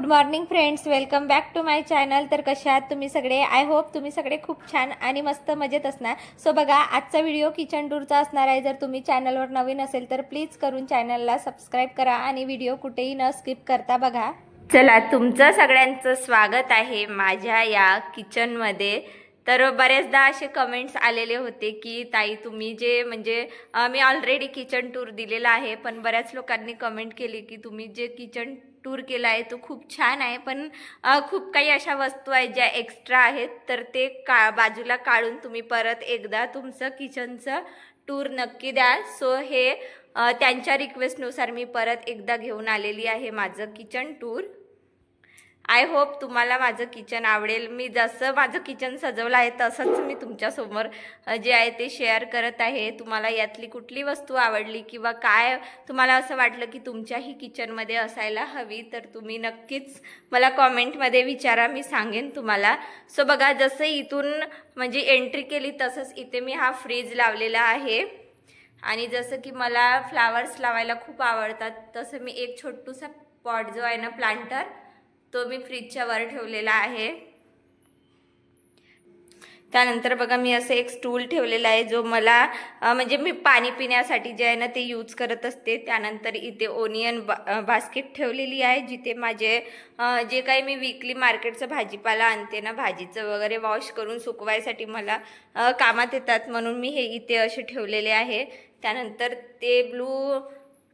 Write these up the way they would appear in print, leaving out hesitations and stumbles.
Good morning friends, welcome back to my channel. तर कशा आहात तुम्ही सगळे? आय होप तुम्ही सगळे खूप छान आणि मस्त मजेत असणार। सो बघा, आजचा व्हिडिओ किचन टूरचा असणार आहे। जर तुम्ही चॅनलवर नवीन असेल तर प्लीज करून चॅनलला सबस्क्राइब करा आणि व्हिडिओ कुठेही न स्किप करता बघा। चला, तुमचं सगळ्यांचं स्वागत आहे माझ्या या किचनमध्ये। तर बरेचदा असे कमेंट्स आलेले होते की ताई तुम्ही जे म्हणजे मी ऑलरेडी किचन टूर दिलेला आहे, पण बऱ्याच लोकांनी कमेंट केली की तुम्ही जे किचन टूर केला आहे तो खूप छान आहे, पण खूप काही अशा वस्तू आहेत ज्या एक्स्ट्रा आहेत, तर ते बाजूला काढून तुम्ही परत एकदा तुमचं किचनचं टूर नक्की द्या। सो हे त्यांच्या रिक्वेस्टनुसार मी परत एकदा घेऊन आलेली आहे माझं किचन टूर। आय होप तुम्हाला माझं किचन आवडेल। मी जसं माझं किचन सजवलं आहे तसंच मी तुमच्यासमोर जे आहे ते शेअर करत आहे। तुम्हाला यातली कुठली वस्तू आवडली किंवा काय तुम्हाला असं वाटलं की तुमच्याही किचनमध्ये असायला हवी, तर तुम्ही नक्कीच मला कॉमेंटमध्ये विचारा, मी सांगेन तुम्हाला। सो बघा, जसं इथून म्हणजे एंट्री केली तसंच इथे मी हा फ्रीज लावलेला आहे। आणि जसं की मला फ्लावर्स लावायला खूप आवडतात, तसं मी एक छोटूसा पॉट जो आहे ना, प्लांटर, तो मी फ्रीजच्या वर ठेवलेला आहे। त्यानंतर बघा, मी असं एक स्टूल ठेवलेला आहे जो मला म्हणजे मी पाणी पिण्यासाठी जे आहे ना ते यूज करत असते। त्यानंतर इथे ओनियन बास्केट ठेवलेली आहे, जिथे माझे जे काही मी वीकली मार्केटचं भाजीपाला आणते ना, भाजीचं वगैरे वॉश करून सुकवायसाठी मला कामात येतात, म्हणून मी हे इथे असे ठेवलेले आहे। त्यानंतर ते ब्लू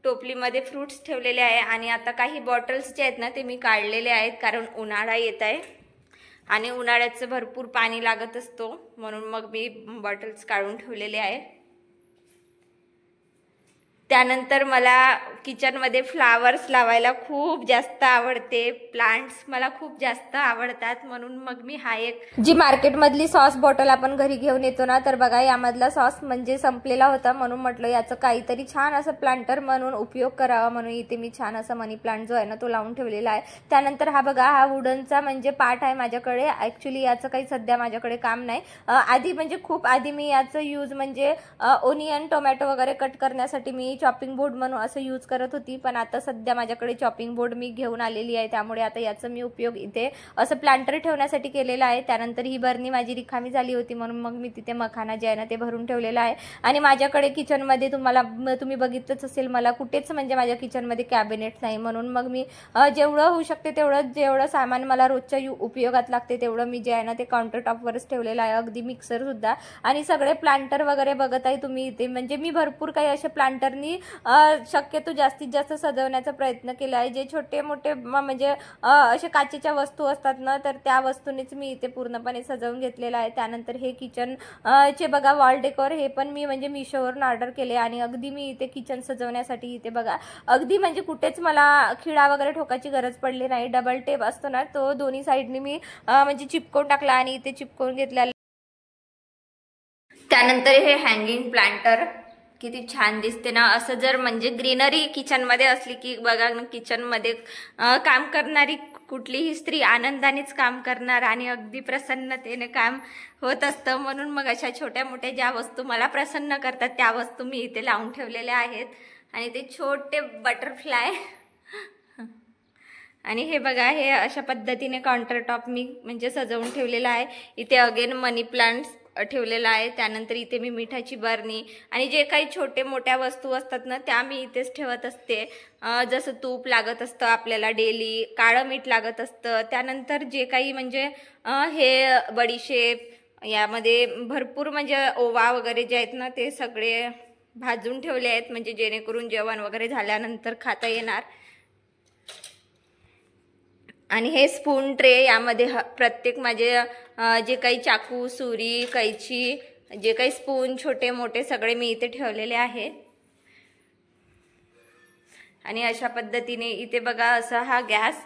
टोपलीमध्ये फ्रूट्स ठेवलेले आहे। आणि आता काही बॉटल्स जे आहेत ना ते मी काढलेले आहेत, कारण उन्हाळा येत आहे आणि उन्हाळ्याचं भरपूर पाणी लागत असतो, म्हणून मग मी बॉटल्स काढून ठेवलेले आहे। त्यानंतर मला किचनमध्ये फ्लावर्स लावायला खूप जास्त आवडते, प्लांट्स मला खूप जास्त आवडतात, म्हणून मग मी हा एक जी मार्केटमधली सॉस बॉटल आपण घरी घेऊन येतो ना, तर बघा यामधला सॉस म्हणजे संपलेला होता, म्हणून म्हटलं याचं काहीतरी छान असं प्लांटर म्हणून उपयोग करावा, म्हणून इथे मी छान असं मनी प्लांट जो आहे ना तो लावून ठेवलेला आहे। त्यानंतर हा बघा, हा वुडनचा म्हणजे पार्ट आहे माझ्याकडे। ॲक्च्युली याचं काही सध्या माझ्याकडे काम नाही, आधी म्हणजे खूप आधी मी याचं यूज म्हणजे ओनियन टोमॅटो वगैरे कट करण्यासाठी मी चॉपिंग बोर्ड म्हणून असं यूज करत होती, पण आता सध्या माझ्याकडे चॉपिंग बोर्ड मी घेऊन आलेली आहे, त्यामुळे आता याचा मी उपयोग इथे असं प्लांटर ठेवण्यासाठी केलेला आहे। त्यानंतर ही बरणी माझी रिकामी झाली होती, म्हणून मग मी तिथे मखाना जे आहे ना ते भरून ठेवलेला आहे। आणि माझ्याकडे किचनमध्ये तुम्ही बघितलंच असेल, मला कुठेच म्हणजे माझ्या किचनमध्ये कॅबिनेट नाही, म्हणून मग मी जेवढं होऊ शकते जेवढं सामान मला रोजच्या उपयोगात लागते तेवढं मी जे आहे ना ते काउंटर टॉपवरच ठेवलेलं आहे, अगदी मिक्सर सुद्धा। आणि सगळे प्लांटर वगैरे बघत आहे तुम्ही इथे, म्हणजे मी भरपूर काही असे प्लांटरनी शक्यतो जास्तीत जास्त सजवण्याचा प्रयत्न केला आहे। जे छोटे मोठे म्हणजे असे काचेच्या वस्तू असतात ना, तर त्या वस्तूंनीच मी इथे पूर्णपणे सजवून घेतलेला आहे। त्यानंतर हे किचन चे बघा वॉल डेकोर, हे पण मी म्हणजे मीशोवरून ऑर्डर केले आणि अगदी मी इथे किचन सजवण्यासाठी इथे बघा अगदी म्हणजे कुठेच मला खिळा वगैरे ठोकायची गरज पडली नाही। डबल टेप असतो ना, तो दोन्ही साईडनी मी म्हणजे चिपकवून टाकला आणि इथे चिपकवून घेतला। त्यानंतर हे हँगिंग प्लांटर किती छान दिसते ना, असं जर म्हणजे ग्रीनरी किचनमध्ये असली की बघा ना, किचनमध्ये काम करणारी कुठलीही स्त्री आनंदानेच काम करणार आणि अगदी प्रसन्नतेने काम होत असतं, म्हणून मग अशा छोट्या मोठ्या ज्या वस्तू मला प्रसन्न करतात त्या वस्तू मी इथे लावून ठेवलेल्या आहेत। आणि ते छोटे बटरफ्लाय आणि हे बघा, हे अशा पद्धतीने काउंटर टॉप मी म्हणजे सजवून ठेवलेला आहे। इथे अगेन मनी प्लांट्स ठेवलेला आहे। त्यानंतर इथे मी मिठाची बरणी आणि जे काही छोटे मोठ्या वस्तू असतात ना त्या मी इथेच ठेवत असते। जसं तूप लागत असतं आपल्याला डेली, काळं मीठ लागत असतं, त्यानंतर जे काही म्हणजे हे बडीशेप, यामध्ये भरपूर म्हणजे ओवा वगैरे जे आहेत ना ते सगळे भाजून ठेवले आहेत, म्हणजे जेणेकरून जेवण वगैरे झाल्यानंतर खाता येणार। आणि हे स्पून ट्रे, यामध्ये प्रत्येक माझे जे काही चाकू, सुरी, कैची, जे काही स्पून छोटे मोठे सगळे मी इथे ठेवलेले आहे। आणि अशा पद्धतीने इथे बघा, असा हा गॅस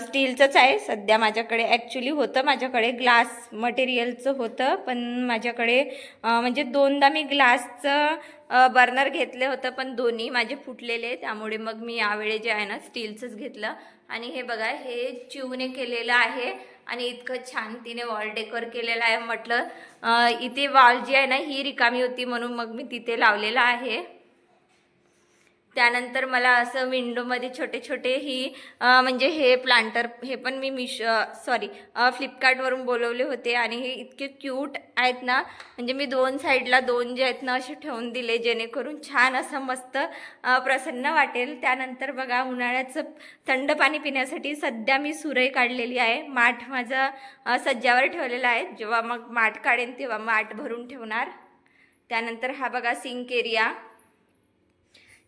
स्टीलचाच आहे सध्या माझ्याकडे। ॲक्च्युली होतं माझ्याकडे ग्लास मटेरियलचं होतं, पण माझ्याकडे म्हणजे दोनदा मी ग्लासचं बर्नर घेतले होतं, पण दोन्ही माझे फुटलेले, त्यामुळे मग मी यावेळी जे आहे ना स्टीलचंच घेतलं। आणि हे बघा, हे चिवने केलेलं आहे आणि इतकं छान तिने वॉल डेकोर केलेलं आहे। म्हटलं इथे वॉल जी आहे ना ही रिकामी होती, म्हणून मग मी तिथे लावलेलं आहे। त्यानंतर मला असं विंडोमध्ये छोटे छोटे म्हणजे हे प्लांटर, हे पण मी फ्लिपकार्टवरून बोलवले होते आणि हे इतके क्यूट आहेत ना, म्हणजे मी दोन साईडला दोन जे आहेत ना असे ठेवून दिले, जेणेकरून छान असं मस्त प्रसन्न वाटेल. त्यानंतर बघा, उन्हाळ्याचं थंड पाणी पिण्यासाठी सध्या मी सुरई काढलेली आहे. माठ माझा सज्जावर ठेवलेला आहे, जेव्हा मग माठ काढेन तेव्हा माठ भरून ठेवणार. त्यानंतर हा बघा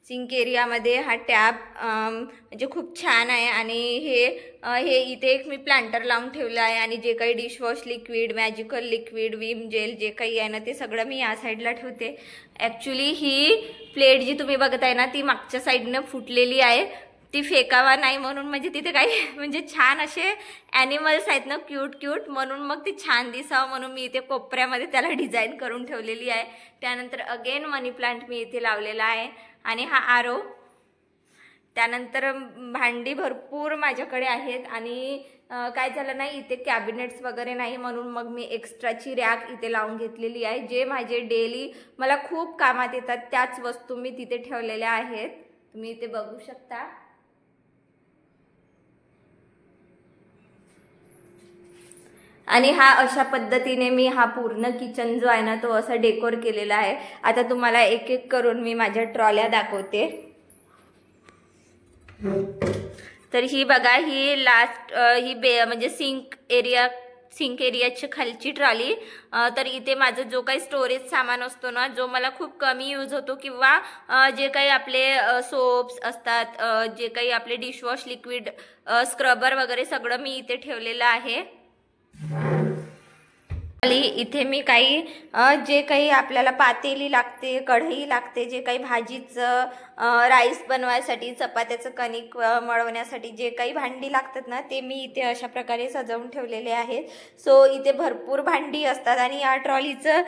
सिंक एरियामध्ये हा टॅब म्हणजे खूप छान आहे आणि हे इथे एक मी प्लांटर लावून ठेवलं आहे आणि जे काही dishwash liquid, magical liquid, Vim gel जे काही आहे ना ते सगळं मी या साईडला ठेवते. ॲक्च्युली ही प्लेट जी तुम्ही बघताय ना ती मागच्या साईडनं फुटलेली आहे, ती फेकावा नाही म्हणून. म्हणजे तिथे काही म्हणजे छान असे ॲनिमल्स आहेत ना क्यूट, म्हणून मग ती छान दिसावं म्हणून मी इथे कोपऱ्यामध्ये त्याला डिझाईन करून ठेवलेली आहे. त्यानंतर अगेन मनी प्लांट मी इथे लावलेला आहे आणि हा आरो. त्यानंतर भांडी भरपूर माझ्याकडे आहेत आणि काय झालं नाही, इथे कॅबिनेट्स वगैरे नाही म्हणून मग मी एक्स्ट्राची रॅक इथे लावून घेतलेली आहे. जे माझे डेली मला खूप कामात येतात त्याच वस्तू मी तिथे ठेवलेल्या आहेत, तुम्ही इथे बघू शकता. आणि हा अशा पद्धतीने मी हा पूर्ण किचन जो आहे ना तो असा डेकोर केलेला आहे. आता तुम्हाला एक एक करून मी माझ्या ट्रॉल्या दाखवते. तर ही बघा, ही लास्ट म्हणजे सिंक एरियाची खालची ट्रॉली. तर इथे माझं जो काही स्टोरेज सामान असतो ना, जो मला खूप कमी यूज होतो, किंवा जे काही आपले सोप्स असतात, जे काही आपले डिशवॉश लिक्विड, स्क्रबर वगैरे सगळं मी इथे ठेवलेलं आहे. इथे मी काही जे काही आपल्याला पातेली लागते, कढई लागते, जे काही भाजीचं, राईस बनवायसाठी, चपात्याचं कणिक मळवण्यासाठी जे काही भांडी लागतात ना ते मी इथे अशा प्रकारे सजवून ठेवलेले आहेत. सो इथे भरपूर भांडी असतात आणि या ट्रॉलीचं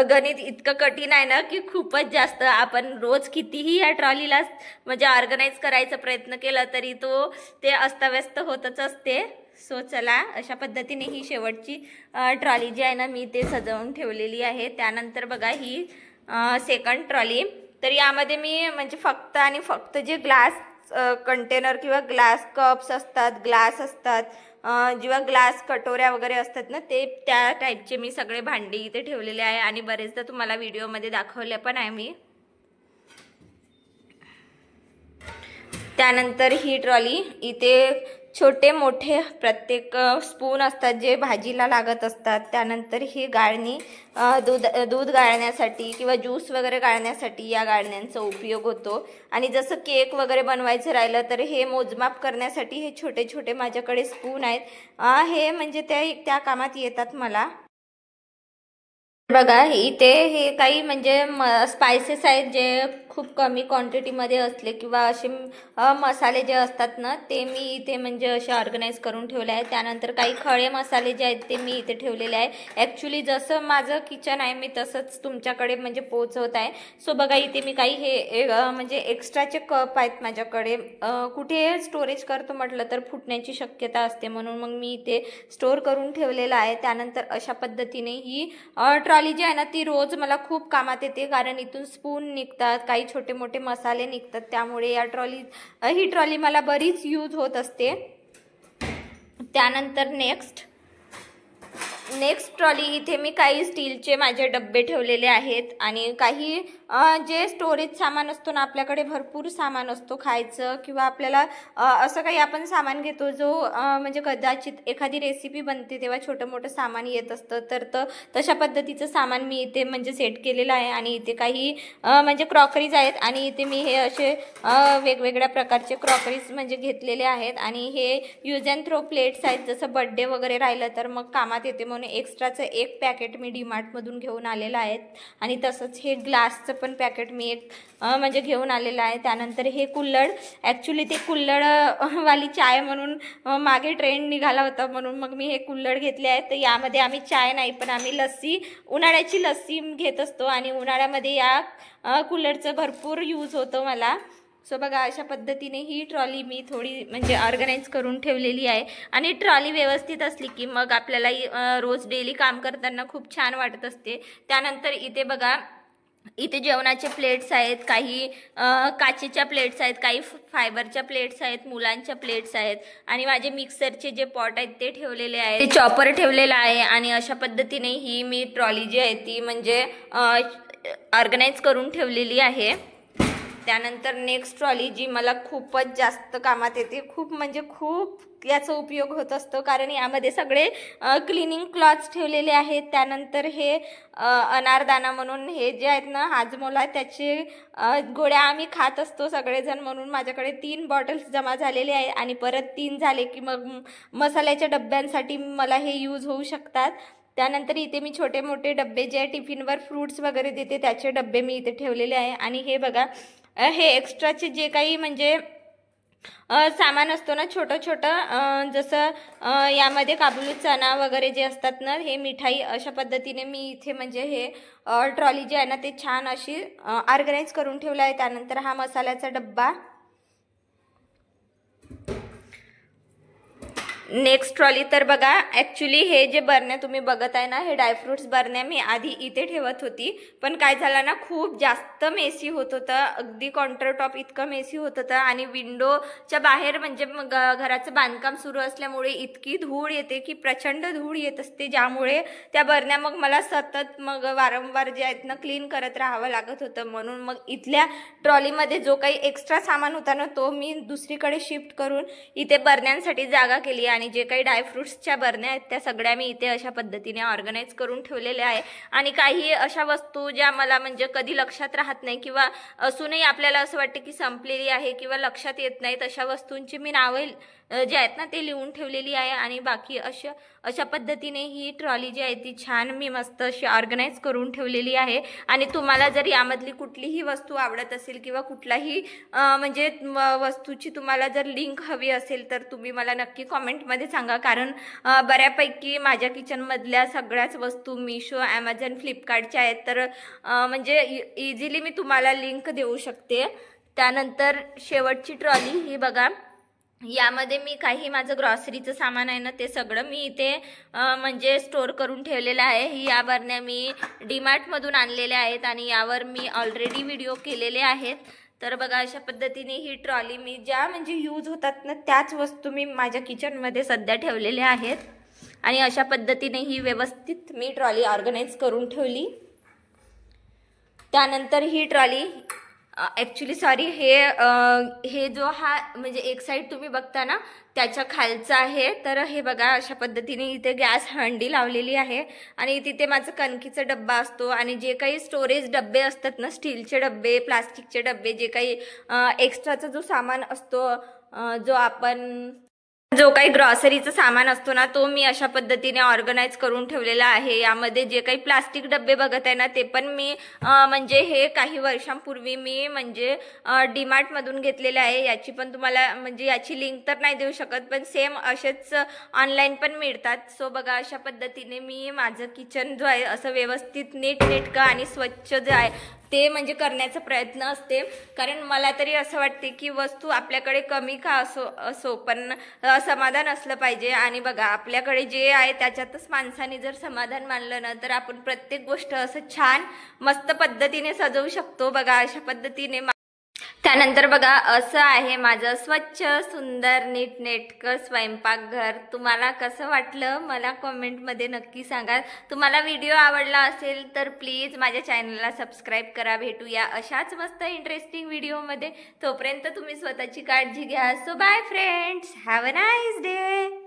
गणित इतकं कठीण आहे ना की खूपच जास्त. आपण रोज कितीही या ट्रॉलीला म्हणजे ऑर्गनाईज करायचा प्रयत्न केला तरी ते अस्ताव्यस्त होतच असते. सो चला, अशा पद्धतीने ही शेवटची ट्रॉली जी आहे ना मी ते सजवून ठेवलेली आहे. त्यानंतर बघा ही सेकंड ट्रॉली. तर यामध्ये मी म्हणजे फक्त जे ग्लास कंटेनर किंवा ग्लास कप्स असतात, ग्लास असतात, जेव्हा ग्लास कटोऱ्या वगैरे असतात ना त्या टाईपचे मी सगळे भांडी इथे ठेवलेले आहे आणि बरेचदा तुम्हाला व्हिडिओमध्ये दाखवले पण आहे मी. त्यानंतर ही ट्रॉली, इथे छोटे मोठे प्रत्येक स्पून असतात जे भाजीला लागत असतात. त्यानंतर ही गाळणी, दूध गाळण्यासाठी किंवा ज्यूस वगैरे गाळण्यासाठी या गाळण्यांचा उपयोग होतो. आणि जसं केक वगैरे बनवायचं राहिलं तर हे मोजमाप करण्यासाठी हे छोटे छोटे माझ्याकडे स्पून आहेत. हे म्हणजे त्या कामात येतात मला. बघा, इथे हे काही म्हणजे स्पायसेस आहेत जे खूप कमी क्वांटिटीमध्ये असले किंवा असे मसाले जे असतात ना ते मी इथे म्हणजे असे ऑर्गनाईज करून ठेवले आहेत. त्यानंतर काही खडे मसाले जे आहेत ते मी इथे ठेवलेले आहे. ॲक्च्युली जसं माझं किचन आहे मी तसंच तुमच्याकडे म्हणजे पोहोचवत आहे. सो बघा, इथे मी काही हे म्हणजे एक्स्ट्राचे कप आहेत माझ्याकडे. कुठे स्टोरेज करतो म्हटलं तर फुटण्याची शक्यता असते म्हणून मग मी इथे स्टोअर करून ठेवलेलं आहे. त्यानंतर अशा पद्धतीने ही ट्रॉली जी आहे ना ती रोज मला खूप कामात येते, कारण इथून स्पून निघतात, काही छोटे मोठे मसाले निघतात, त्यामुळे ही ट्रॉली मला बरीच यूज होत असते. त्यानंतर नेक्स्ट ट्रॉली, इथे मी काही स्टीलचे माझे डब्बे ठेवलेले आहेत आणि काही जे स्टोरेज सामान असतो ना, आपल्याकडे भरपूर सामान असतो खायचं किंवा आपल्याला असं काही आपण सामान घेतो जो म्हणजे कदाचित एखादी रेसिपी बनते तेव्हा छोटं मोठं सामान येत असतं, तर तशा पद्धतीचं सामान मी इथे म्हणजे सेट केलेलं आहे. आणि इथे काही म्हणजे क्रॉकरीज आहेत आणि इथे मी हे असे वेगवेगळ्या प्रकारचे क्रॉकरीज म्हणजे घेतलेले आहेत. आणि हे यूज अँड थ्रो प्लेट्स आहेत, जसं बर्थडे वगैरे राहिलं तर मग कामात येते म्हणून एक्स्ट्राचं एक पॅकेट मी डीमार्टमधून घेऊन आलेलं आहे. आणि तसंच हे ग्लासचं पण पॅकेट मी एक म्हणजे घेऊन आलेलं आहे. त्यानंतर हे कुल्हड, ॲक्च्युली ते कुल्हडवाली चाय म्हणून मागे ट्रेंड निघाला होता म्हणून मग मी हे कुल्हड घेतले आहेत. तर यामध्ये आम्ही चाय नाही पण आम्ही लस्सी, उन्हाळ्याची लस्सी घेत असतो आणि उन्हाळ्यामध्ये या कुल्हडचं भरपूर यूज होतो मला. सो बघा, अशा पद्धतीने ही ट्रॉली मी थोडी म्हणजे ऑर्गनाईज करून ठेवलेली आहे. आणि ट्रॉली व्यवस्थित असली की मग आपल्याला रोज डेली काम करताना खूप छान वाटत असते. त्यानंतर इथे बघा, इथे जेवणाचे प्लेट्स आहेत, काही काचेच्या प्लेट्स आहेत, काही फायबरच्या प्लेट्स आहेत, मुलांच्या प्लेट्स आहेत आणि माझे मिक्सरचे जे पॉट आहेत ते ठेवलेले आहेत, ते चॉपर ठेवलेलं आहे. आणि अशा पद्धतीने ही मी ट्रॉली जी आहे ती म्हणजे ऑर्गनाईज करून ठेवलेली आहे. त्यानंतर नेक्स्ट ट्रॉली जी मला खूपच जास्त कामात येते, खूप म्हणजे खूप याचा उपयोग होत असतो, कारण यामध्ये सगळे क्लिनिंग क्लॉथ्स ठेवलेले आहेत. त्यानंतर हे अनारदाना म्हणून हे जे आहेत ना हाजमोला, त्याचे गोळ्या आम्ही खात असतो सगळेजण, म्हणून माझ्याकडे 3 बॉटल्स जमा झालेले आहे आणि परत 3 झाले की मग मसाल्याच्या डब्यांसाठी मला हे यूज होऊ शकतात. त्यानंतर इथे मी छोटे मोठे डब्बे जे टिफिनवर फ्रूट्स वगैरे देते त्याचे डब्बे मी इथे ठेवलेले आहे. आणि हे बघा, हे एक्स्ट्राचे जे काही म्हणजे सामान असतो ना छोटं छोटं, जसं यामध्ये काबुली चना वगैरे जे असतात ना, हे मिठाई, अशा पद्धतीने मी इथे म्हणजे हे ट्रॉली जी आहे ना ते छान अशी ऑर्गनाईज करून ठेवलं आहे. त्यानंतर हा मसाल्याचा डब्बा. नेक्स्ट ट्रॉली तर बघा, ॲक्च्युली हे जे बरण्या तुम्ही बघत आहे ना, हे ड्रायफ्रुट्स बरण्या मी आधी इथे ठेवत होती, पण काय झालं ना खूप जास्त मेसी होत होतं, अगदी काउंटर टॉप इतकं मेसी होत होतं. आणि विंडोच्या बाहेर म्हणजे घराचं बांधकाम सुरू असल्यामुळे इतकी धूळ येते की प्रचंड धूळ येत असते, ज्यामुळे त्या बरण्या मग मला सतत मग वारंवार जे आहेत ना क्लीन करत राहावं लागत होतं. म्हणून मग इथल्या ट्रॉलीमध्ये जो काही एक्स्ट्रा सामान होता ना तो मी दुसरीकडे शिफ्ट करून इथे बरण्यांसाठी जागा केली. आणि जे काही ड्रायफ्रुट्सच्या बरण्या आहेत त्या सगळ्या मी इथे अशा पद्धतीने ऑर्गनाईज करून ठेवलेल्या आहे. आणि काही अशा वस्तू ज्या मला म्हणजे कधी लक्षात राहत नाही किंवा असूनही आपल्याला असं वाटतं की संपलेली आहे किंवा लक्षात येत नाहीत, अशा वस्तूंची मी नावे जे आहेत ना ते लिहून ठेवलेली आहे. आणि बाकी अशा पद्धतीने ही ट्रॉली जी आहे ती छान मी मस्त अशी ऑर्गनाईज करून ठेवलेली आहे. आणि तुम्हाला जर यामधली कुठलीही वस्तू आवडत असेल किंवा कुठलाही म्हणजे वस्तूची तुम्हाला जर लिंक हवी असेल तर तुम्ही मला नक्की कॉमेंटमध्ये सांगा, कारण बऱ्यापैकी माझ्या किचनमधल्या सगळ्याच वस्तू मिशो, ॲमेझॉन, फ्लिपकार्टच्या आहेत, तर म्हणजे इझिली मी तुम्हाला लिंक देऊ शकते. त्यानंतर शेवटची ट्रॉली ही बघा, यामध्ये मी काही माझं ग्रॉसरीचं सामान आहे ना ते सगळं मी इथे म्हणजे स्टोअर करून ठेवलेलं आहे. या बरण्या मी डीमार्टमधून आणलेल्या आहेत आणि यावर मी ऑलरेडी व्हिडिओ केलेले आहेत. तर बघा, अशा पद्धतीने ही ट्रॉली मी ज्या म्हणजे यूज होतात ना त्याच वस्तू मी माझ्या किचनमध्ये सध्या ठेवलेल्या आहेत. आणि अशा पद्धतीने ही व्यवस्थित मी ट्रॉली ऑर्गनाईज करून ठेवली. त्यानंतर ही ट्रॉली ॲक्च्युली सॉरी, हे जो हा म्हणजे एक साईड तुम्ही बघता ना त्याच्या खालचं आहे. तर हे बघा, अशा पद्धतीने इथे गॅस हंडी लावलेली आहे आणि तिथे माझं कणकीचा डब्बा असतो. आणि जे काही स्टोरेज डब्बे असतात ना, स्टीलचे डब्बे, प्लास्टिकचे डब्बे, जे काही एक्स्ट्राचा जो सामान असतो, जो काही ग्रॉसरीचा सामान असतो ना तो मी अशा पद्धतीने ऑर्गनाईज करून ठेवलेला आहे. यामध्ये जे काही प्लास्टिक डब्बे बघत आहे ना ते पण मी म्हणजे हे काही वर्षांपूर्वी मी म्हणजे डीमार्टमधून घेतलेले आहे. याची पण तुम्हाला म्हणजे याची लिंक तर नाही देऊ शकत, पण सेम असेच ऑनलाईन पण मिळतात. सो बघा, अशा पद्धतीने मी माझं किचन जो आहे असं व्यवस्थित नीटनेटकं आणि स्वच्छ जे आहे ते म्हणजे करण्याचा प्रयत्न असते. कारण मला तरी असं वाटते की वस्तू आपल्याकडे कमी का असो पण समाधान असलं पाहिजे. आणि बघा, आपल्याकडे जे आहे त्याच्यातच माणसाने जर समाधान मानलं ना तर आपण प्रत्येक गोष्ट असं छान मस्त पद्धतीने सजवू शकतो. बघा, अशा पद्धतीने. त्यानंतर बघा, असं आहे माझं स्वच्छ सुंदर नीटनेटकं स्वयंपाकघर. तुम्हाला कसं वाटलं मला कॉमेंटमध्ये नक्की सांगा. तुम्हाला व्हिडिओ आवडला असेल तर प्लीज माझ्या चॅनलला सबस्क्राईब करा. भेटूया अशाच मस्त इंटरेस्टिंग व्हिडिओमध्ये. तोपर्यंत तुम्ही स्वतःची काळजी घ्या. So bye friends, have a nice day.